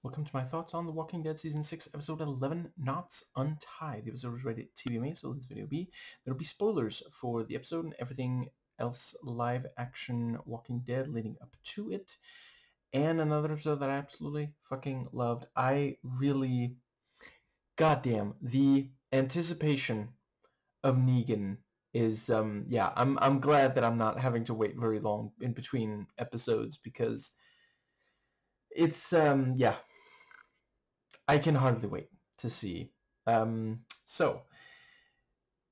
Welcome to my thoughts on The Walking Dead Season 6, Episode 11, Knots Untie. The episode was rated TVMA, so this video there'll be spoilers for the episode and everything else live-action Walking Dead leading up to it. And another episode that I absolutely fucking loved. Goddamn, the anticipation of Negan is, I'm glad that I'm not having to wait very long in between episodes because it's, I can hardly wait to see. So,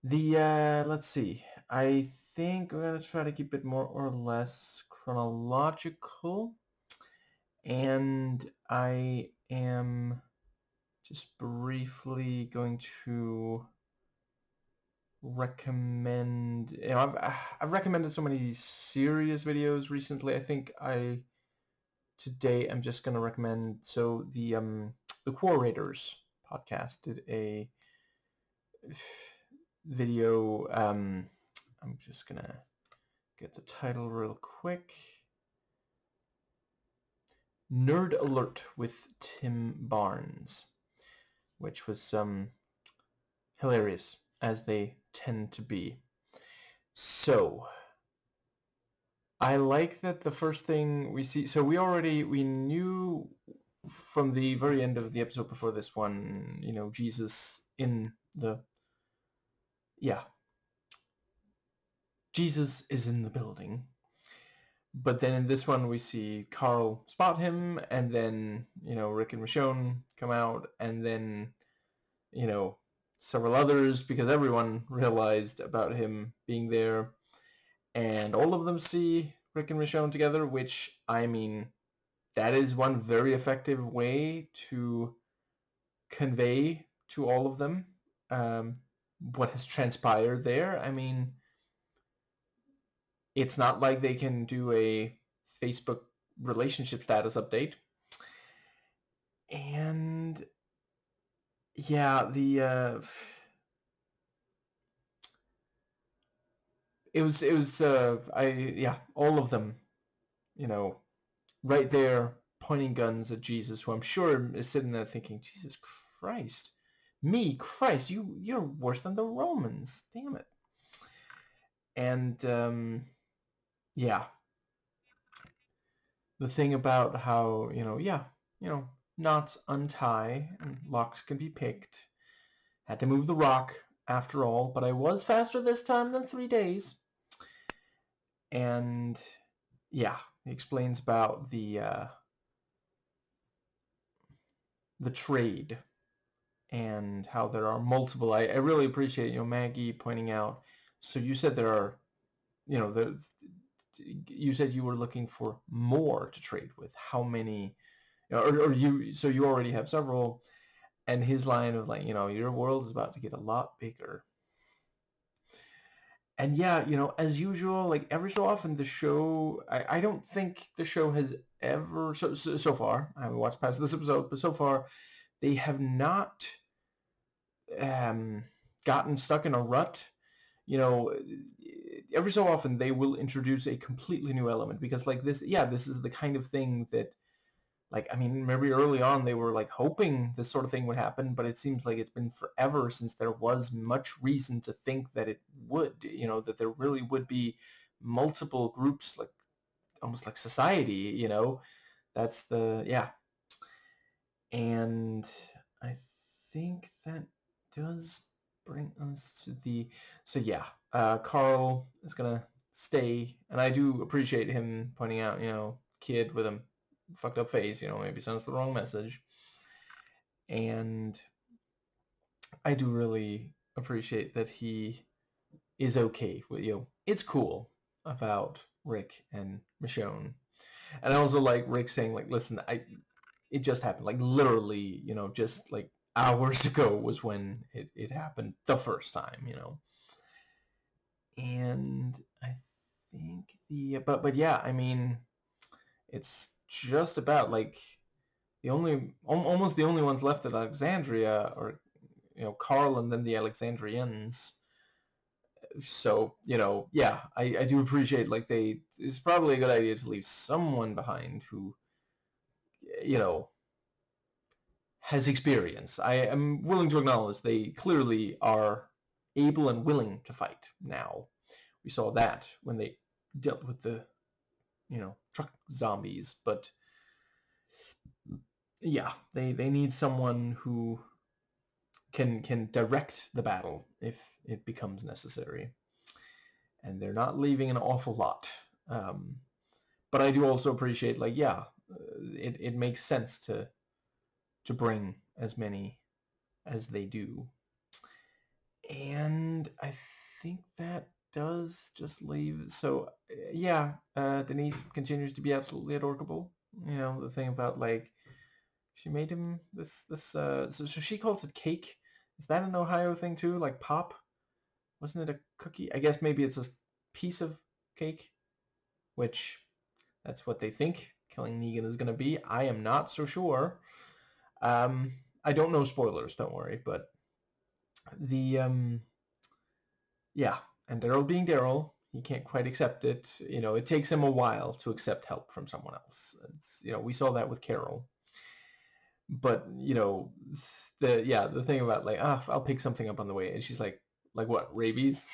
let's see. I think we're going to try to keep it more or less chronological. And I am just briefly going to recommend... I've recommended so many serious videos recently. I think today I'm just going to recommend... So, the Quarrators podcast did a video. I'm just gonna get the title real quick. Nerd Alert with Tim Barnes, which was hilarious, as they tend to be. So I like that the first thing we see, so we knew from the very end of the episode before this one, Jesus Jesus is in the building. But then in this one we see Carl spot him, and then, Rick and Michonne come out, and then, several others, because everyone realized about him being there. And all of them see Rick and Michonne together, which, I mean, that is one very effective way to convey to all of them what has transpired there. I mean, it's not like they can do a Facebook relationship status update. And yeah, all of them, right there pointing guns at Jesus, who I'm sure is sitting there thinking, Jesus Christ, you're worse than the Romans, damn it. And the thing about how, knots untie and locks can be picked. Had to move the rock after all, but I was faster this time than 3 days. And he explains about the trade and how there are multiple. I really appreciate, Maggie pointing out. So you said there are, you said you were looking for more to trade with. How many? So you already have several. And his line of like, your world is about to get a lot bigger. And as usual, like every so often the show, I don't think the show has ever, so far, I haven't watched past this episode, but so far they have not gotten stuck in a rut. Every so often they will introduce a completely new element, because like this is the kind of thing that, like, I mean, maybe early on they were like hoping this sort of thing would happen, but it seems like it's been forever since there was much reason to think that it would, that there really would be multiple groups, like almost like society, that's and I think that does bring us to Carl is gonna stay, and I do appreciate him pointing out, kid with a fucked up face, maybe sends the wrong message. And I do really appreciate that he is okay with, it's cool about Rick and Michonne. And I also like Rick saying, like, listen, it just happened, like literally, just like hours ago was when it happened the first time, And I think I mean, it's just about like almost the only ones left at Alexandria are, Carl and then the Alexandrians. So, I do appreciate, like, it's probably a good idea to leave someone behind who, has experience. I am willing to acknowledge they clearly are able and willing to fight now. We saw that when they dealt with the, truck zombies. But yeah, they need someone who can direct the battle if it becomes necessary. And they're not leaving an awful lot. But I do also appreciate, like, yeah, it makes sense to bring as many as they do. And I think that does just leave. So yeah, Denise continues to be absolutely adorable. The thing about, like, she made him so she calls it cake. Is that an Ohio thing too? Like pop? Wasn't it a cookie? I guess maybe it's a piece of cake, which that's what they think Killing Negan is going to be. I am not so sure. I don't know spoilers, don't worry, but the yeah, and Daryl being Daryl, he can't quite accept it. It takes him a while to accept help from someone else. We saw that with Carol. But the thing about, like, I'll pick something up on the way, and she's like what, rabies?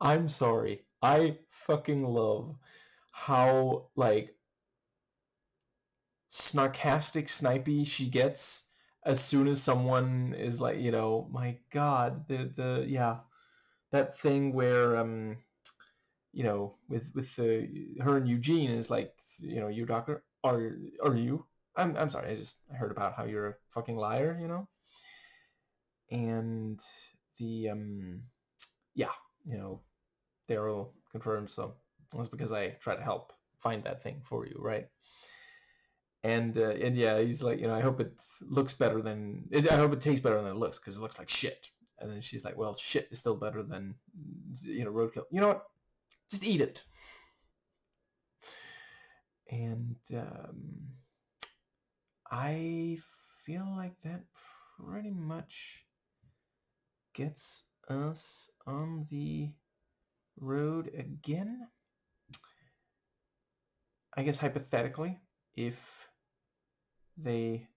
I'm sorry. I fucking love how, like, snarkastic, snipey she gets as soon as someone is like, my God, yeah, that thing where with her and Eugene is like, you doctor, are you? I'm sorry, I heard about how you're a fucking liar, and the yeah, Daryl confirms, so that's because I try to help find that thing for you, right? And yeah, he's like, I hope it looks better than I hope it tastes better than it looks, because it looks like shit. And then she's like, well, shit is still better than roadkill. You know what? Just eat it. And I feel like that pretty much gets us on the road again. I guess hypothetically, if they...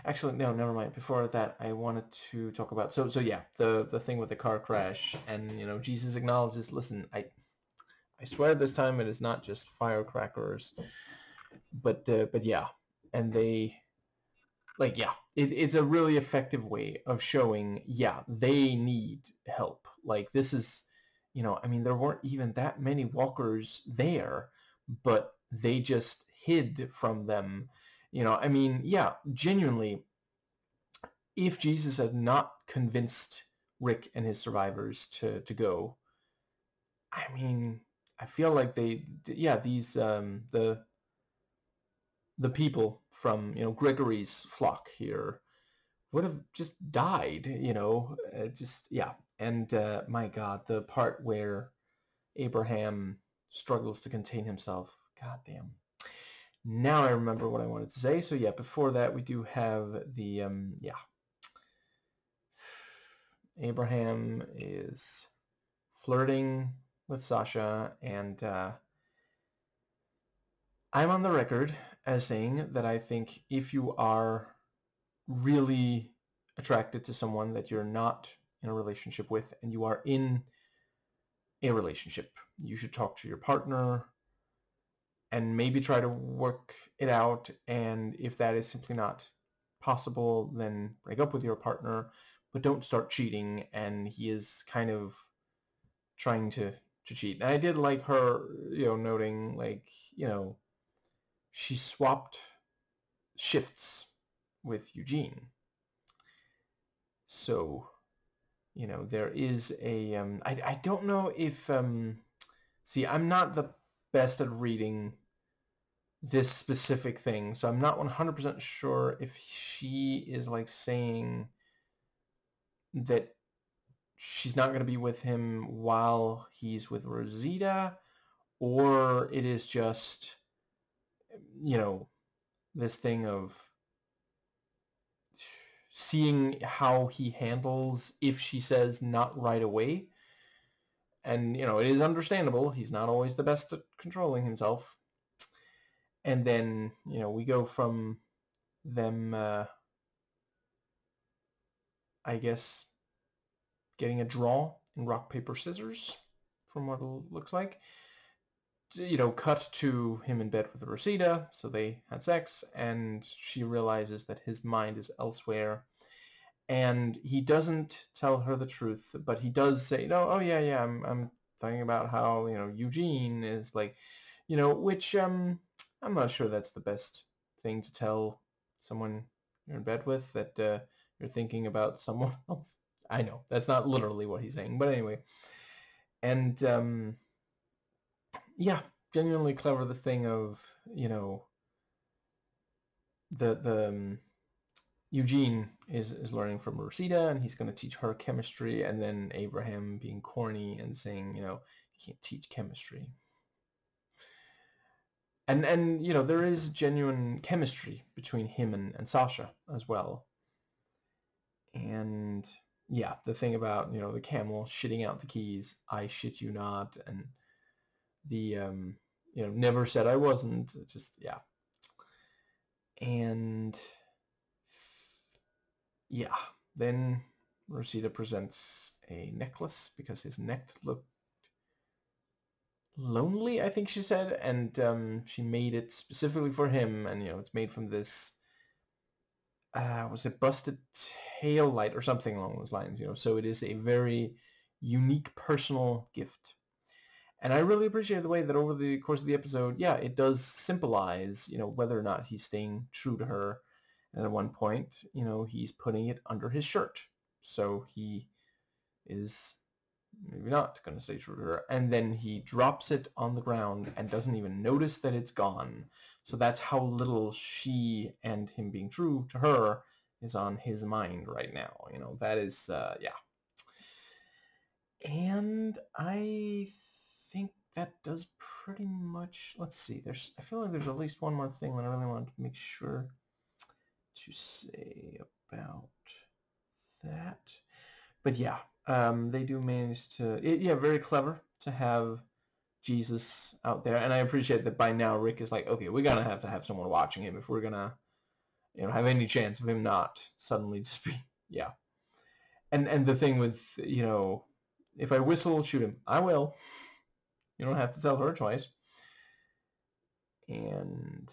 Actually, no, never mind. Before that, I wanted to talk about... So yeah, the thing with the car crash, and, Jesus acknowledges, listen, I swear this time it is not just firecrackers, but yeah. And they... Like, yeah, it's a really effective way of showing, yeah, they need help. Like, this is, there weren't even that many walkers there, but they just hid from them. Yeah, genuinely, if Jesus had not convinced Rick and his survivors to go, I feel like these, the people from, Gregory's flock here would have just died, yeah. And my God, the part where Abraham struggles to contain himself. God damn. Now I remember what I wanted to say. So yeah, before that we do have the, yeah. Abraham is flirting with Sasha, and I'm on the record as saying that I think if you are really attracted to someone that you're not in a relationship with, and you are in a relationship, you should talk to your partner and maybe try to work it out. And if that is simply not possible, then break up with your partner, but don't start cheating. And he is kind of trying to cheat. And I did like her, noting, like, she swapped shifts with Eugene. So, there is a, I don't know if, see, I'm not the best at reading this specific thing, so I'm not 100% sure if she is, like, saying that she's not going to be with him while he's with Rosita, or it is just, this thing of seeing how he handles if she says not right away. And, it is understandable. He's not always the best at controlling himself. And then, we go from them, I guess, getting a draw in rock, paper, scissors, from what it looks like. Cut to him in bed with Rosita, so they had sex, and she realizes that his mind is elsewhere. And he doesn't tell her the truth, but he does say, "No, oh yeah, I'm thinking about how Eugene is like, which I'm not sure that's the best thing to tell someone you're in bed with, that you're thinking about someone else." I know that's not literally what he's saying, but anyway, and yeah, genuinely clever. This thing of the Eugene is learning from Rosita, and he's going to teach her chemistry, and then Abraham being corny and saying, you can't teach chemistry. And there is genuine chemistry between him and Sasha as well. And yeah, the thing about, the camel shitting out the keys, I shit you not, and the, never said I wasn't, just, yeah. And yeah, then Rosita presents a necklace because his neck looked lonely, I think she said, and she made it specifically for him, and it's made from this, was it busted tail light or something along those lines, so it is a very unique personal gift. And I really appreciate the way that over the course of the episode, yeah, it does symbolize, whether or not he's staying true to her. And at one point, he's putting it under his shirt. So he is maybe not going to stay true to her. And then he drops it on the ground and doesn't even notice that it's gone. So that's how little she and him being true to her is on his mind right now. That is, yeah. And I think that does pretty much, let's see, I feel like there's at least one more thing that I really want to make sure to say about that. But yeah, they do manage to, yeah, very clever to have Jesus out there. And I appreciate that by now Rick is like, okay, we're going to have someone watching him if we're going to, have any chance of him not suddenly just be, yeah. And the thing with, if I whistle, shoot him. I will. You don't have to tell her twice. And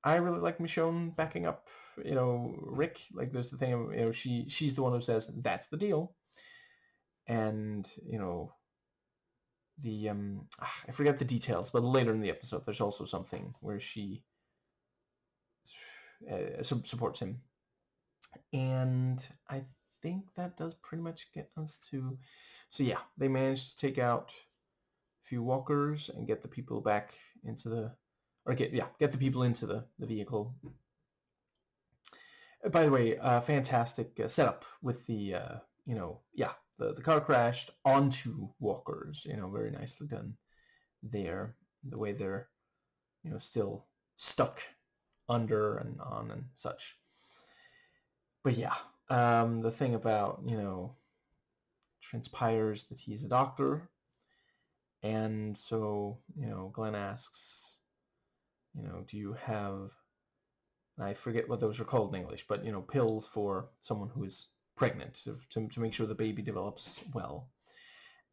I really like Michonne backing up, Rick. Like, there's the thing of, she's the one who says, that's the deal. And, I forget the details, but later in the episode, there's also something where she supports him. And I think that does pretty much get us to, so yeah, they managed to take out a few walkers and get the people back into the, or get the people into the vehicle. By the way, fantastic setup with the, the car crashed onto walkers, very nicely done there. The way they're, still stuck under and on and such. But yeah, the thing about, transpires that he's a doctor. And so, Glenn asks, do you have, I forget what those are called in English, but, pills for someone who is pregnant to make sure the baby develops well.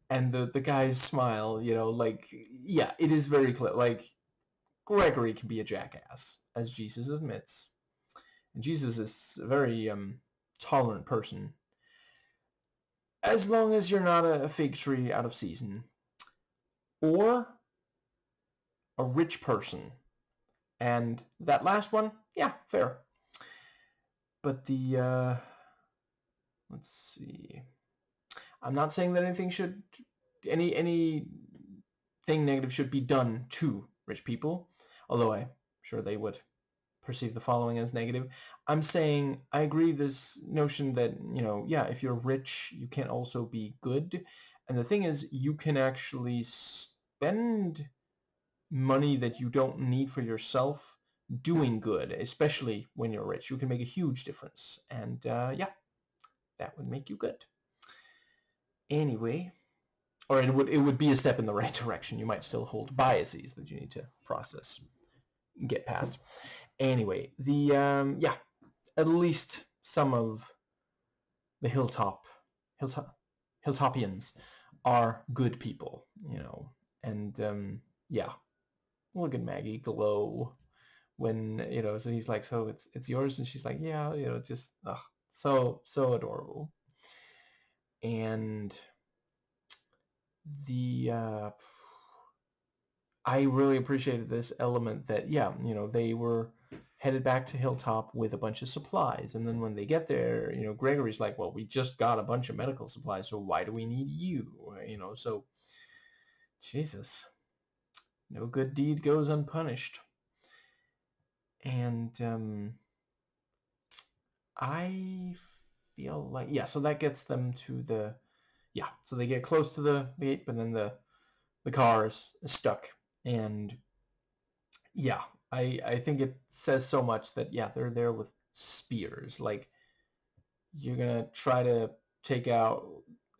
And the guys smile, like, yeah, it is very clear. Like, Gregory can be a jackass, as Jesus admits. And Jesus is a very tolerant person. As long as you're not a fig tree out of season. Or a rich person. And that last one, yeah, fair. But the, let's see. I'm not saying that anything negative should be done to rich people, although I'm sure they would perceive the following as negative. I'm saying I agree this notion that, yeah, if you're rich, you can also be good. And the thing is, you can actually spend money that you don't need for yourself doing good, especially when you're rich. You can make a huge difference. And yeah, that would make you good. Anyway, or it would be a step in the right direction. You might still hold biases that you need to process, get past. Anyway, the yeah, at least some of the hilltop hilltopians are good people, and yeah, look at Maggie glow when so he's like, so it's yours, and she's like, yeah, just so adorable. And the I really appreciated this element that, yeah, they were headed back to Hilltop with a bunch of supplies. And then when they get there, Gregory's like, well, we just got a bunch of medical supplies, so why do we need you? So Jesus, no good deed goes unpunished. And I feel like, yeah, so that gets them to so they get close to the gate, but then the car is stuck. And yeah, I think it says so much that, yeah, they're there with spears. Like, you're gonna try to take out.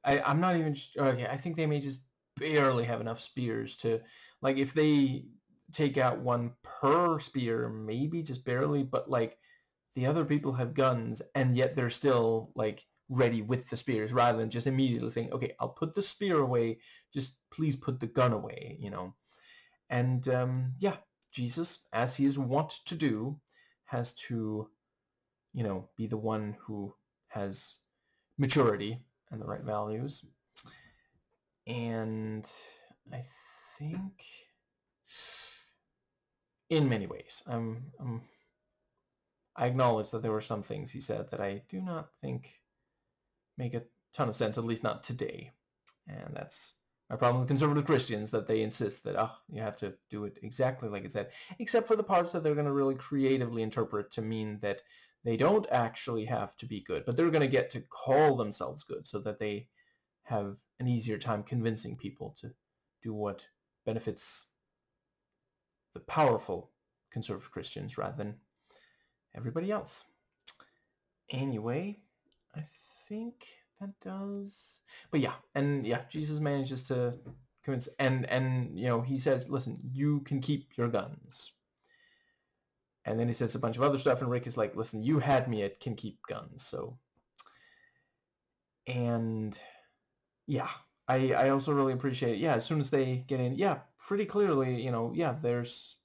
I'm not even okay. I think they may just barely have enough spears to, like, if they take out one per spear, maybe just barely. But like, the other people have guns, and yet they're still like ready with the spears, rather than just immediately saying, "Okay, I'll put the spear away. Just please put the gun away." And yeah, Jesus, as he is wont to do, has to, be the one who has maturity and the right values. And I think in many ways, I acknowledge that there were some things he said that I do not think make a ton of sense, at least not today. And that's my problem with conservative Christians, that they insist that, you have to do it exactly like it said, except for the parts that they're going to really creatively interpret to mean that they don't actually have to be good, but they're going to get to call themselves good, so that they have an easier time convincing people to do what benefits the powerful conservative Christians rather than everybody else. Anyway, I think that does. But yeah, and yeah, Jesus manages to convince, and he says, "Listen, you can keep your guns." And then he says a bunch of other stuff, and Rick is like, "Listen, you had me at can keep guns." So, and yeah, I also really appreciate, yeah, as soon as they get in, yeah, pretty clearly, yeah, there's,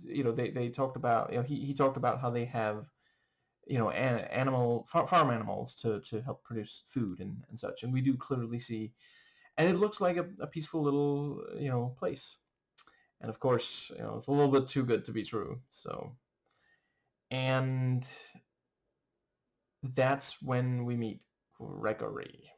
they talked about, he talked about how they have, farm animals to help produce food and such, and we do clearly see, and it looks like a peaceful little, place. And of course, it's a little bit too good to be true. So, and that's when we meet Gregory.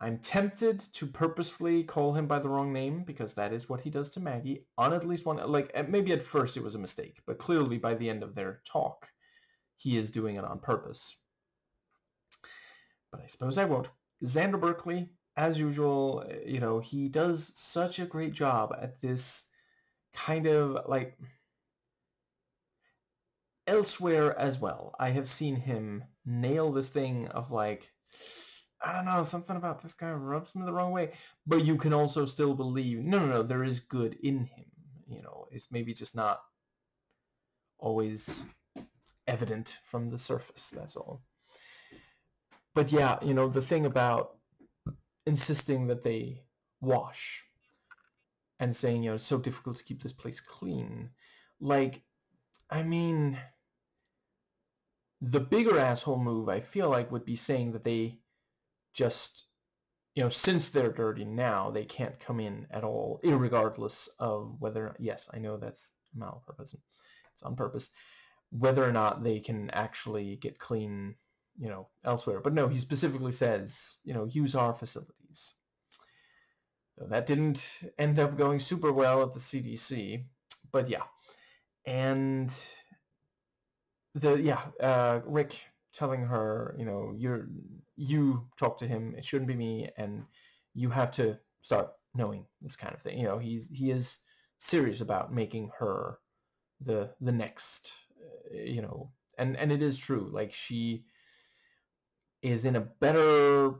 I'm tempted to purposefully call him by the wrong name, because that is what he does to Maggie on at least one, like, maybe at first it was a mistake, but clearly by the end of their talk, he is doing it on purpose. But I suppose I won't. Xander Berkeley, as usual, he does such a great job at this kind of, like, elsewhere as well. I have seen him nail this thing of, like, I don't know, something about this guy rubs me the wrong way, but you can also still believe, no, there is good in him. It's maybe just not always evident from the surface, that's all. But yeah, the thing about insisting that they wash and saying, it's so difficult to keep this place clean. Like, I mean, the bigger asshole move, I feel like, would be saying that they just, since they're dirty now, they can't come in at all, irregardless of whether, yes, I know that's malpurpose, it's on purpose, whether or not they can actually get clean, elsewhere. But no, he specifically says, use our facilities. So that didn't end up going super well at the CDC, but yeah. And Rick telling her, you talk to him, it shouldn't be me, and you have to start knowing this kind of thing. He is serious about making her the next, and it is true. Like, she is in a better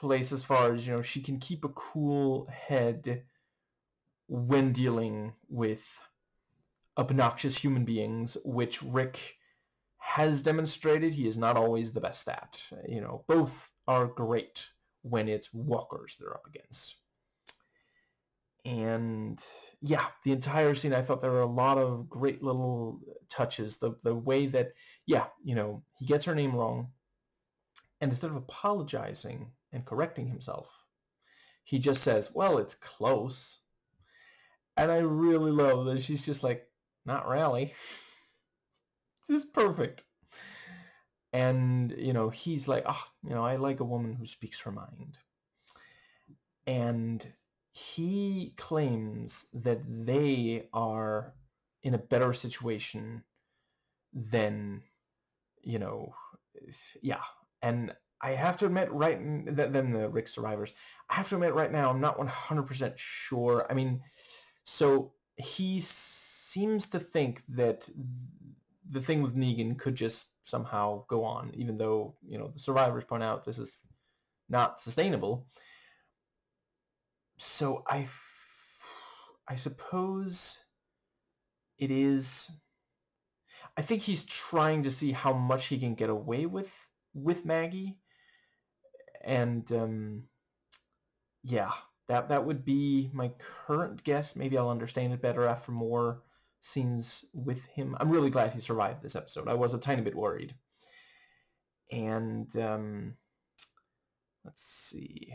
place as far as, she can keep a cool head when dealing with obnoxious human beings, which Rick has demonstrated he is not always the best at. Both are great when it's walkers they're up against. And yeah, the entire scene, I thought there were a lot of great little touches. The way that, he gets her name wrong, and instead of apologizing and correcting himself, he just says, well, it's close. And I really love that she's just like, not really. This is perfect. And, he's like, I like a woman who speaks her mind. And he claims that they are in a better situation than, yeah. And I have to admit, than the Rick survivors, I have to admit right now, I'm not 100% sure. I mean, so he seems to think that the thing with Negan could just somehow go on, even though, the survivors point out this is not sustainable. So I suppose it is. I think he's trying to see how much he can get away with Maggie, and yeah, that would be my current guess. Maybe I'll understand it better after more scenes with him. I'm really glad he survived this episode. I was a tiny bit worried. And let's see.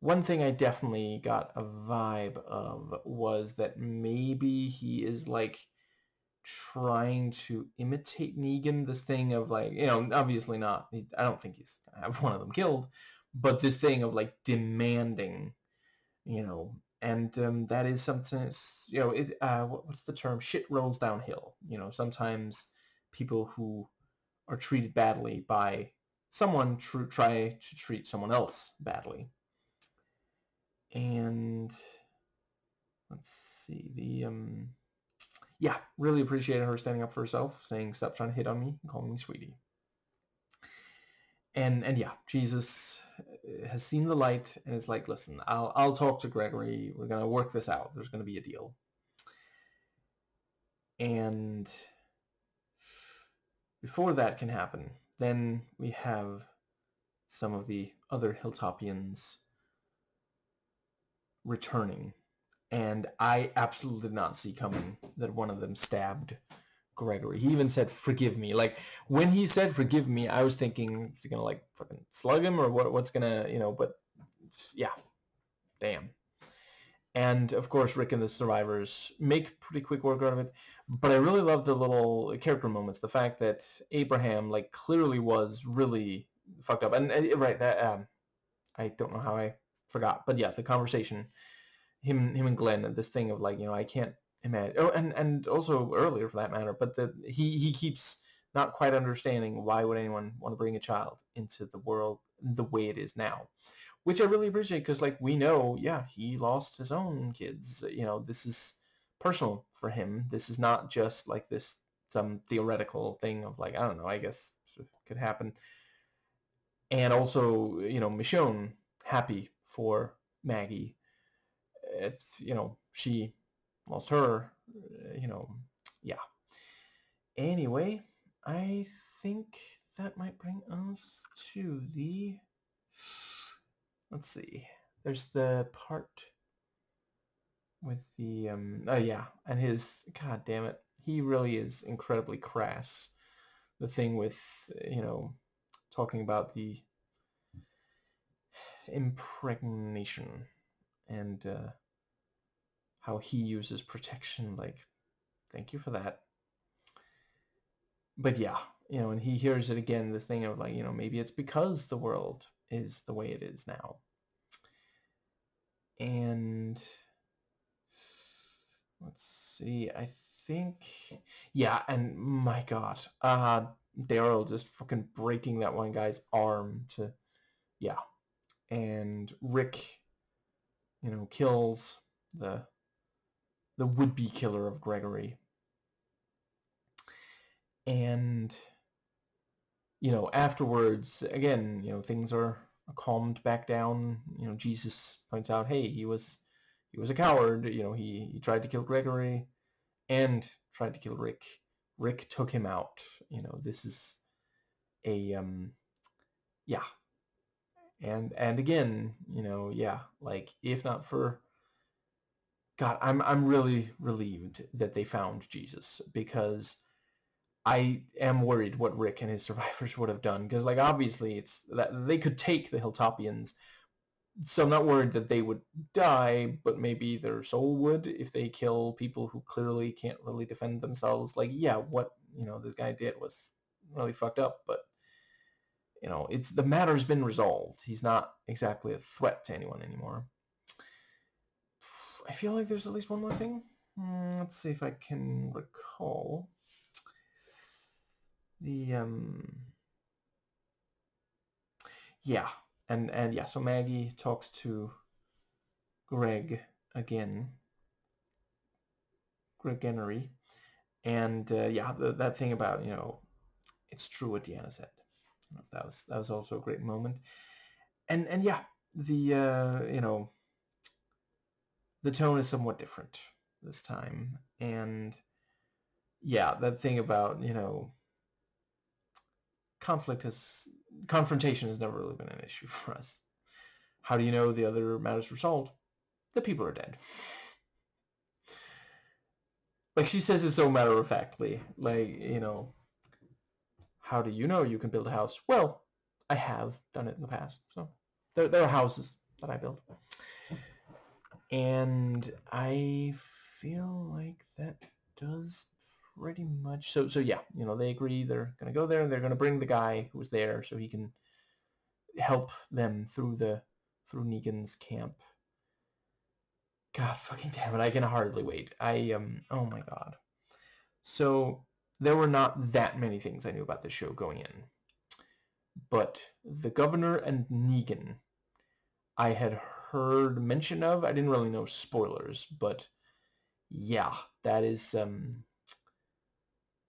One thing I definitely got a vibe of was that maybe he is like trying to imitate Negan, this thing of like, obviously not, I don't think he's gonna have one of them killed, but this thing of like demanding, and that is something, what's the term? Shit rolls downhill. Sometimes people who are treated badly by someone try to treat someone else badly. And let's see, yeah, really appreciated her standing up for herself, saying, stop trying to hit on me and calling me sweetie. And yeah, Jesus has seen the light and is like, listen, I'll talk to Gregory. We're going to work this out. There's going to be a deal. And before that can happen, then we have some of the other Hilltopians returning. And I absolutely did not see coming that one of them stabbed Gregory. He even said, forgive me. Like, when he said, forgive me, I was thinking, is he going to, like, fucking slug him? Or what's going to, but, yeah. Damn. And, of course, Rick and the survivors make pretty quick work out of it. But I really love the little character moments. The fact that Abraham, like, clearly was really fucked up. And, right, that, I don't know how I forgot. But, yeah, the conversation, him and Glenn, this thing of, like, I can't imagine. Oh, and also earlier, for that matter. But he keeps not quite understanding why would anyone want to bring a child into the world the way it is now. Which I really appreciate because, like, we know, yeah, he lost his own kids. This is personal for him. This is not just like some theoretical thing of like, I don't know, I guess it could happen. And also, Michonne, happy for Maggie. It's, she lost her, yeah. Anyway, I think that might bring us to let's see. There's the part with the oh yeah, and god damn it, he really is incredibly crass. The thing with talking about the impregnation and how he uses protection, like, thank you for that. But yeah, and he hears it again, this thing of like, maybe it's because the world is the way it is now. And let's see, I think, yeah, and my god, Daryl just fucking breaking that one guy's arm to, yeah, and Rick, kills the would-be killer of Gregory. And, afterwards, again, things are calmed back down. Jesus points out, hey, he was a coward. He tried to kill Gregory and tried to kill Rick. Rick took him out. This is a yeah. And again, yeah, like if not for God, I'm really relieved that they found Jesus, because I am worried what Rick and his survivors would have done, because like obviously it's that they could take the Hilltopians, so I'm not worried that they would die, but maybe their soul would if they kill people who clearly can't really defend themselves. Like, yeah, what this guy did was really fucked up, but it's the matter's been resolved. He's not exactly a threat to anyone anymore. I feel like there's at least one more thing. Let's see if I can recall. The yeah, and yeah. So Maggie talks to Greg again, Gregory, and yeah, that thing about it's true what Deanna said. That was also a great moment, and yeah, the the tone is somewhat different this time, and yeah, that thing about confrontation has never really been an issue for us. How do you know the other matters were solved? The people are dead. Like, she says it so matter-of-factly. Like, how do you know you can build a house? Well, I have done it in the past. So there are houses that I built. And I feel like that does pretty much... So yeah, they agree they're going to go there, and they're going to bring the guy who was there so he can help them through Negan's camp. God fucking damn it, I can hardly wait. Oh my God. So there were not that many things I knew about this show going in. But the governor and Negan I had heard mention of. I didn't really know spoilers, but yeah, that is...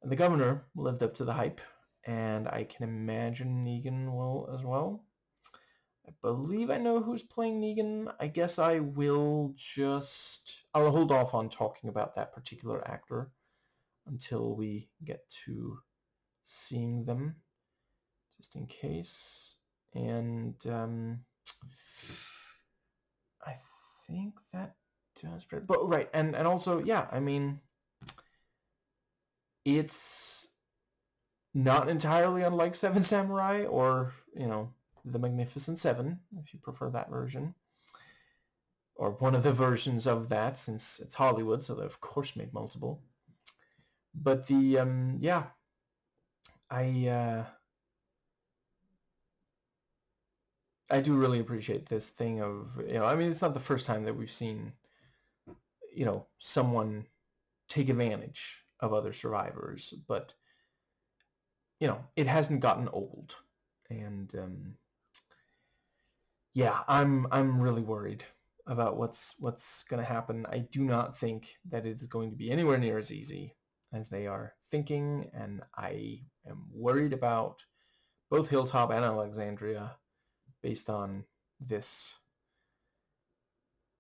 the governor lived up to the hype, and I can imagine Negan will as well. I believe I know who's playing Negan. I guess I'll hold off on talking about that particular actor until we get to seeing them, just in case. And I think that does... But right, and also, yeah, I mean, it's not entirely unlike Seven Samurai or, The Magnificent Seven, if you prefer that version. Or one of the versions of that, since it's Hollywood, so they of course made multiple. But yeah, I do really appreciate this thing of, I mean, it's not the first time that we've seen, someone take advantage of other survivors, but, it hasn't gotten old. And yeah, I'm really worried about what's going to happen. I do not think that it's going to be anywhere near as easy as they are thinking, and I am worried about both Hilltop and Alexandria based on this.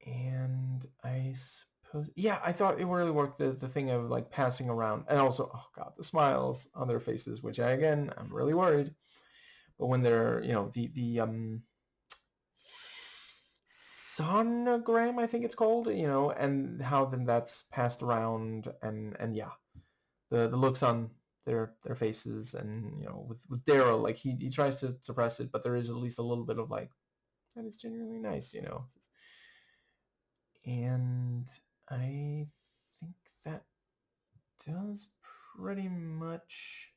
And I suppose, yeah, I thought it really worked, the thing of like passing around, and also, oh God, the smiles on their faces, which I'm really worried. But when they're, the sonogram, I think it's called, and how then that's passed around, and yeah, the looks on their faces, and with Daryl, like he tries to suppress it, but there is at least a little bit of like, that is genuinely nice, and I think that does pretty much...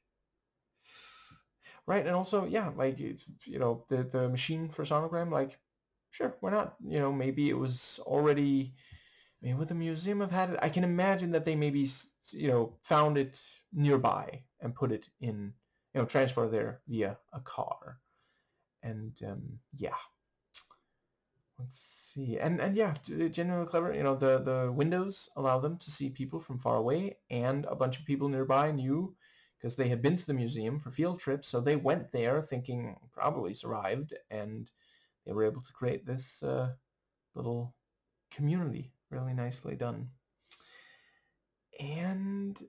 Right, and also, yeah, like, the machine for sonogram, like, sure, why not? Maybe it was already... I mean, would the museum have had it? I can imagine that they maybe, found it nearby and put it in, transport there via a car. And, yeah. Let's see. And yeah, genuinely clever. The windows allow them to see people from far away, and a bunch of people nearby knew, because they had been to the museum for field trips, so they went there thinking probably survived, and they were able to create this little community. Really nicely done. And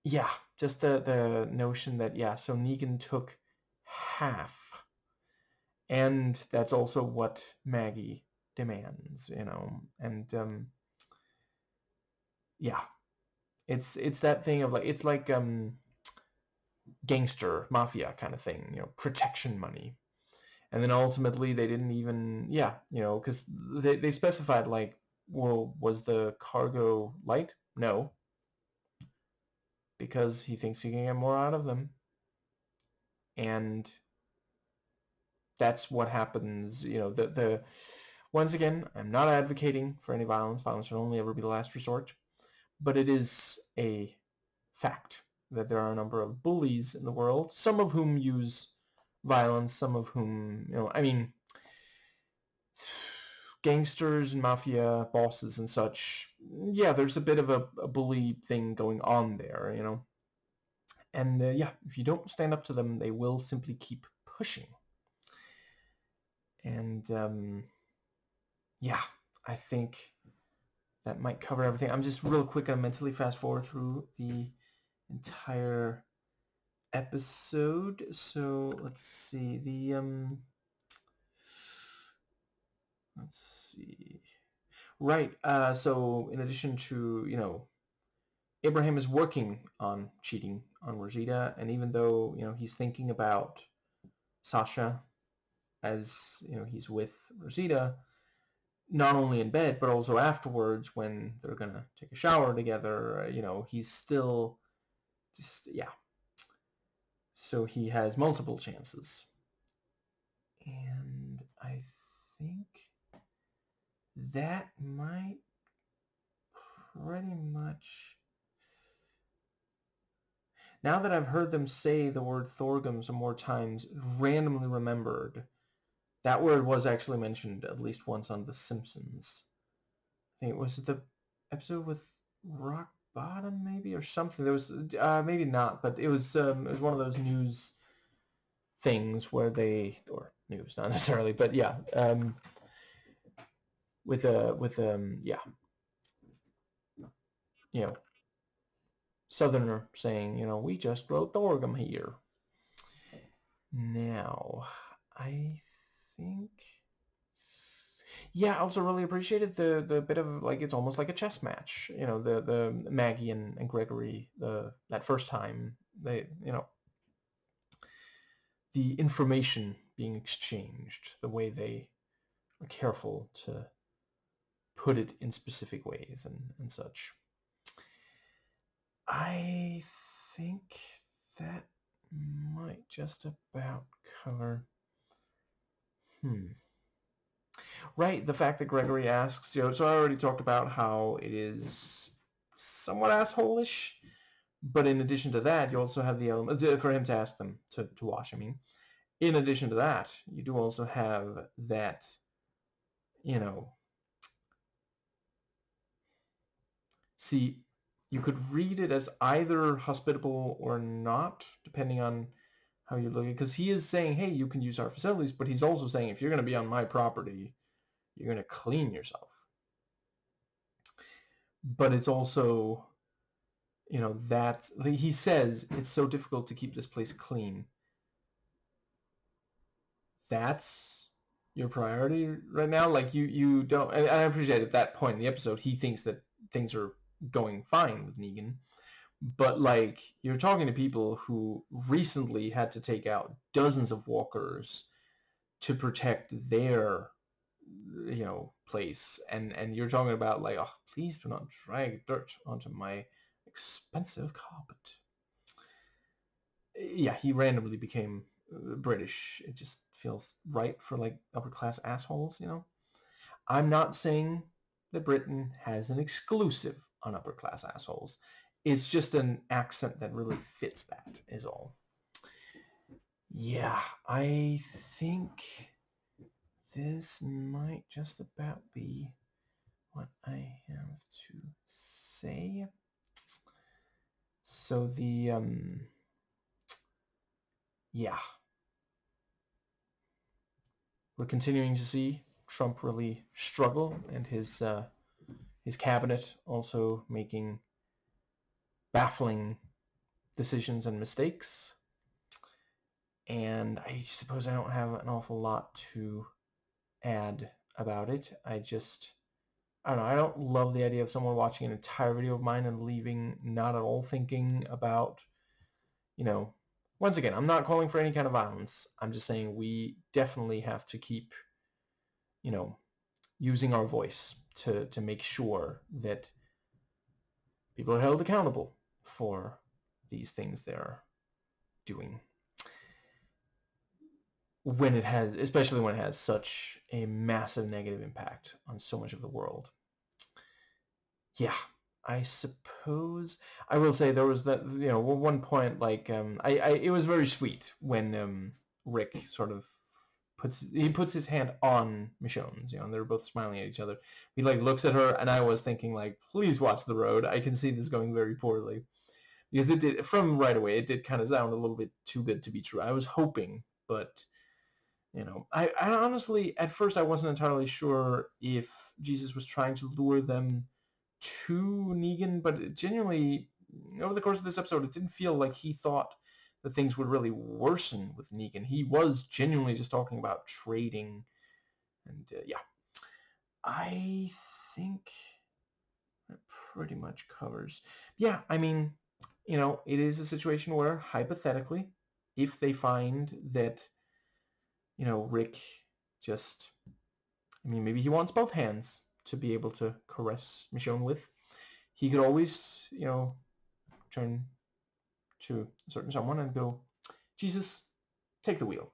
yeah, just the notion that, yeah, so Negan took half. And that's also what Maggie demands, And yeah, it's that thing of like, it's like gangster mafia kind of thing, protection money. And then ultimately they didn't even, yeah, because they specified like, well, was the cargo light? No, because he thinks he can get more out of them. And that's what happens, the once again, I'm not advocating for any violence. Violence should only ever be the last resort. But it is a fact that there are a number of bullies in the world, some of whom use violence, some of whom, I mean, gangsters and mafia bosses and such, yeah, there's a bit of a bully thing going on there, And yeah, if you don't stand up to them, they will simply keep pushing. And yeah, I think that might cover everything. I'm just real quick, I'm mentally fast forward through the entire episode. So let's see. Let's see. Right. So in addition to, Abraham is working on cheating on Rosita, and even though, he's thinking about Sasha as, he's with Rosita, not only in bed, but also afterwards when they're going to take a shower together, he's still just, yeah. So he has multiple chances. And I think that might pretty much... Now that I've heard them say the word Thorgum some more times, randomly remembered, that word was actually mentioned at least once on The Simpsons. I think it was the episode with Rock Bottom, maybe, or something. There was, maybe not, but it was one of those news things where they, or news, not necessarily, but yeah, yeah, Southerner saying, we just wrote Thorgum here. Now, I think... Yeah, I also really appreciated the bit of, like, it's almost like a chess match. The Maggie and Gregory, that first time, they, the information being exchanged, the way they are careful to put it in specific ways and such. I think that might just about cover... Right, the fact that Gregory asks, so I already talked about how it is somewhat asshole-ish, but in addition to that, you also have the element, for him to ask them to wash, I mean. In addition to that, you do also have that, see, you could read it as either hospitable or not, depending on how you look at it, because he is saying, hey, you can use our facilities, but he's also saying, if you're going to be on my property, you're going to clean yourself. But it's also, that he says it's so difficult to keep this place clean. That's your priority right now? Like, you don't... And I appreciate at that point in the episode, he thinks that things are going fine with Negan. But, like, you're talking to people who recently had to take out dozens of walkers to protect their, place. And you're talking about, like, oh, please do not drag dirt onto my expensive carpet. Yeah, he randomly became British. It just feels right for, like, upper class assholes, I'm not saying that Britain has an exclusive on upper class assholes. It's just an accent that really fits that, is all. Yeah, I think this might just about be what I have to say. So yeah. we're continuing to see Trump really struggle, and his cabinet also making baffling decisions and mistakes. And I suppose I don't have an awful lot to add about it. I don't know. I don't love the idea of someone watching an entire video of mine and leaving not at all thinking about, once again, I'm not calling for any kind of violence. I'm just saying we definitely have to keep, using our voice to make sure that people are held accountable for these things they're doing. Especially when it has such a massive negative impact on so much of the world. Yeah, I suppose I will say there was that, one point, like, it was very sweet when Rick sort of puts his hand on Michonne's, and they're both smiling at each other. He like looks at her, and I was thinking, like, please watch the road. I can see this going very poorly, because it did, from right away, it did kind of sound a little bit too good to be true. I was hoping, but I honestly, at first, I wasn't entirely sure if Jesus was trying to lure them to Negan, but it genuinely, over the course of this episode, it didn't feel like he thought that things would really worsen with Negan. He was genuinely just talking about trading, and yeah. I think that pretty much covers. Yeah, I mean, it is a situation where, hypothetically, if they find that, Rick just, maybe he wants both hands to be able to caress Michonne with, he could always, turn to a certain someone and go, Jesus, take the wheel.